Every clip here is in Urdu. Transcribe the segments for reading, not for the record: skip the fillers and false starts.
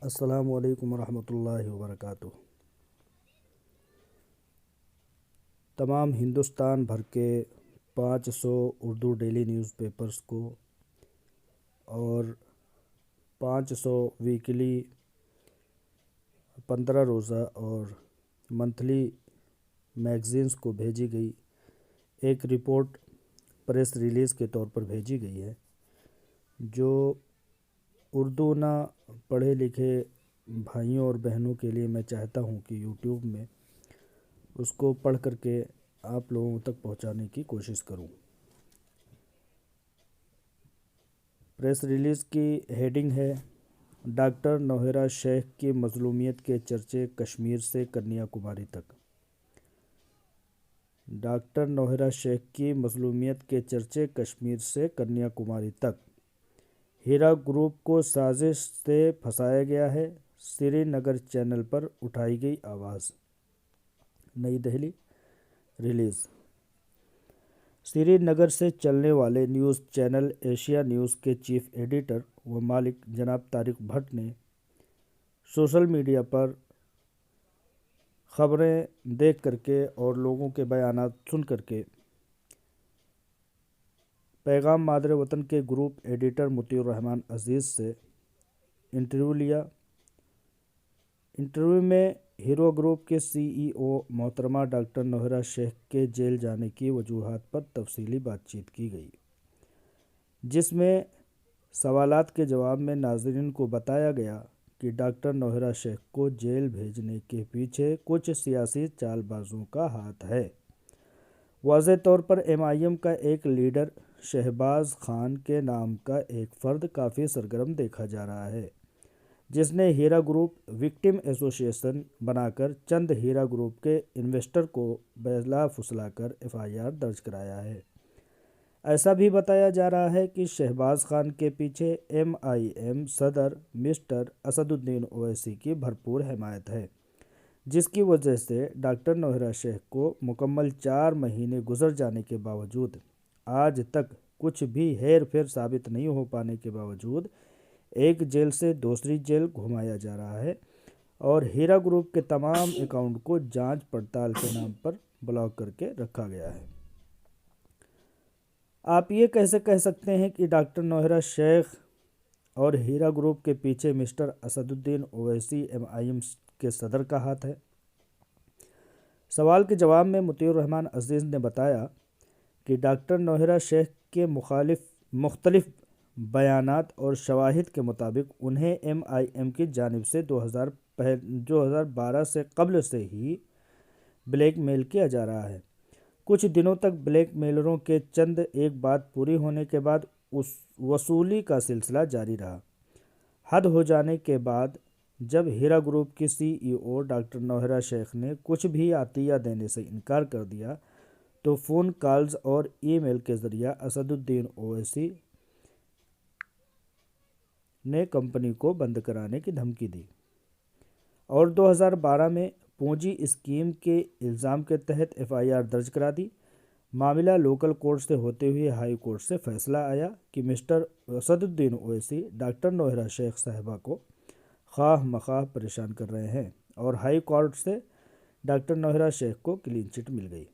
السلام علیکم ورحمۃ اللہ وبرکاتہ۔ تمام ہندوستان بھر کے 500 اردو ڈیلی نیوز پیپرز کو اور 500 ویکلی 15 روزہ اور منتھلی میگزینز کو بھیجی گئی ایک رپورٹ پریس ریلیز کے طور پر بھیجی گئی ہے، جو اردو نہ پڑھے لکھے بھائیوں اور بہنوں کے لیے میں چاہتا ہوں کہ یوٹیوب میں اس کو پڑھ کر کے آپ لوگوں تک پہنچانے کی کوشش کروں۔ پریس ریلیز کی ہیڈنگ ہے: ڈاکٹر نوہیرا شیخ کی مظلومیت کے چرچے کشمیر سے کنیا کماری تک۔ ڈاکٹر نوہیرا شیخ کی مظلومیت کے چرچے کشمیر سے کنیا کماری تک۔ ہیرا گروپ کو سازش سے پھنسایا گیا ہے، سری نگر چینل پر اٹھائی گئی آواز۔ نئی دہلی ریلیز۔ سری نگر سے چلنے والے نیوز چینل ایشیا نیوز کے چیف ایڈیٹر و مالک جناب طارق بھٹ نے سوشل میڈیا پر خبریں دیکھ کر کے اور لوگوں کے بیانات سن کر کے پیغام مادر وطن کے گروپ ایڈیٹر مطیع الرحمان عزیز سے انٹرویو لیا۔ انٹرویو میں ہیرو گروپ کے سی ای او محترمہ ڈاکٹر نوہیرا شیخ کے جیل جانے کی وجوہات پر تفصیلی بات چیت کی گئی، جس میں سوالات کے جواب میں ناظرین کو بتایا گیا کہ ڈاکٹر نوہیرا شیخ کو جیل بھیجنے کے پیچھے کچھ سیاسی چال بازوں کا ہاتھ ہے۔ واضح طور پر ایم آئی ایم کا ایک لیڈر شہباز خان کے نام کا ایک فرد کافی سرگرم دیکھا جا رہا ہے، جس نے ہیرا گروپ وکٹم ایسوسی ایشن بنا کر چند ہیرا گروپ کے انویسٹر کو بلا پھسلا کر ایف آئی آر درج کرایا ہے۔ ایسا بھی بتایا جا رہا ہے کہ شہباز خان کے پیچھے ایم آئی ایم صدر مسٹر اسد الدین اویسی کی بھرپور حمایت ہے، جس کی وجہ سے ڈاکٹر نوہیرا شیخ کو مکمل 4 مہینے گزر جانے کے باوجود آج تک کچھ بھی ہیر پھیر ثابت نہیں ہو پانے کے باوجود ایک جیل سے دوسری جیل گھمایا جا رہا ہے اور ہیرا گروپ کے تمام اکاؤنٹ کو جانچ پڑتال کے نام پر بلاک کر کے رکھا گیا ہے۔ آپ یہ کیسے کہہ سکتے ہیں کہ ڈاکٹر نوہیرا شیخ اور ہیرا گروپ کے پیچھے mister Asad Uddin Owaisi M I am کے صدر کا ہاتھ ہے؟ سوال کے جواب میں مطیع الرحمان عزیز نے بتایا کہ ڈاکٹر نوہیرا شیخ کے مختلف بیانات اور شواہد کے مطابق انہیں ایم آئی ایم کی جانب سے 2012 سے قبل سے ہی بلیک میل کیا جا رہا ہے۔ کچھ دنوں تک بلیک میلروں کے چند ایک بات پوری ہونے کے بعد وصولی کا سلسلہ جاری رہا۔ حد ہو جانے کے بعد جب ہیرا گروپ کی سی ای او ڈاکٹر نوہیرا شیخ نے کچھ بھی عطیہ دینے سے انکار کر دیا تو فون کالز اور ای میل کے ذریعہ اسد الدین اویسی نے کمپنی کو بند کرانے کی دھمکی دی اور 2012 میں پونجی اسکیم کے الزام کے تحت ایف آئی آر درج کرا دی۔ معاملہ لوکل کورٹ سے ہوتے ہوئے ہائی کورٹ سے فیصلہ آیا کہ مسٹر اسد الدین اویسی ڈاکٹر نوہیرا شیخ صاحبہ کو خواہ مخواہ پریشان کر رہے ہیں اور ہائی کورٹ سے ڈاکٹر نوہیرا شیخ کو کلین چٹ مل گئی،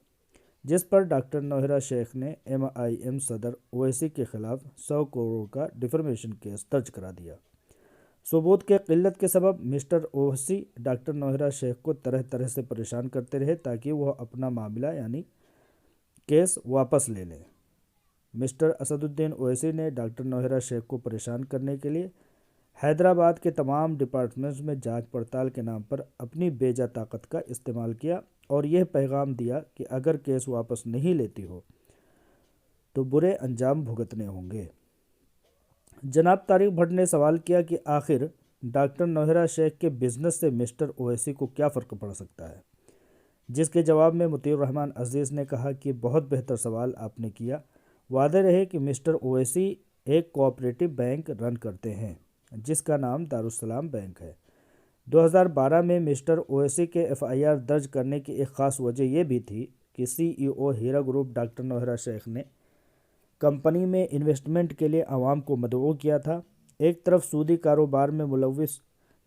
جس پر ڈاکٹر نوہیرا شیخ نے ایم آئی ایم صدر اویسی کے خلاف 100 کروڑ کا ڈیفیمیشن کیس درج کرا دیا۔ ثبوت کے قلت کے سبب مسٹر اویسی ڈاکٹر نوہیرا شیخ کو طرح طرح سے پریشان کرتے رہے تاکہ وہ اپنا معاملہ یعنی کیس واپس لے لیں۔ مسٹر اسد الدین اویسی نے ڈاکٹر نوہیرا شیخ کو پریشان کرنے کے لیے حیدرآباد کے تمام ڈپارٹمنٹس میں جانچ پڑتال کے نام پر اپنی بیجا طاقت کا استعمال کیا اور یہ پیغام دیا کہ اگر کیس واپس نہیں لیتی ہو تو برے انجام بھگتنے ہوں گے۔ جناب طارق بھٹ نے سوال کیا کہ آخر ڈاکٹر نوہیرا شیخ کے بزنس سے مسٹر اویسی کو کیا فرق پڑ سکتا ہے، جس کے جواب میں مطیع الرحمان عزیز نے کہا کہ بہت بہتر سوال آپ نے کیا۔ واضح رہے کہ مسٹر اویسی ایک کوآپریٹو بینک رن کرتے ہیں جس کا نام دارالسلام بینک ہے۔ 2012 میں مسٹر اویسی کے ایف آئی آر درج کرنے کی ایک خاص وجہ یہ بھی تھی کہ سی ای او ہیرا گروپ ڈاکٹر نوہیرا شیخ نے کمپنی میں انویسٹمنٹ کے لیے عوام کو مدعو کیا تھا۔ ایک طرف سودی کاروبار میں ملوث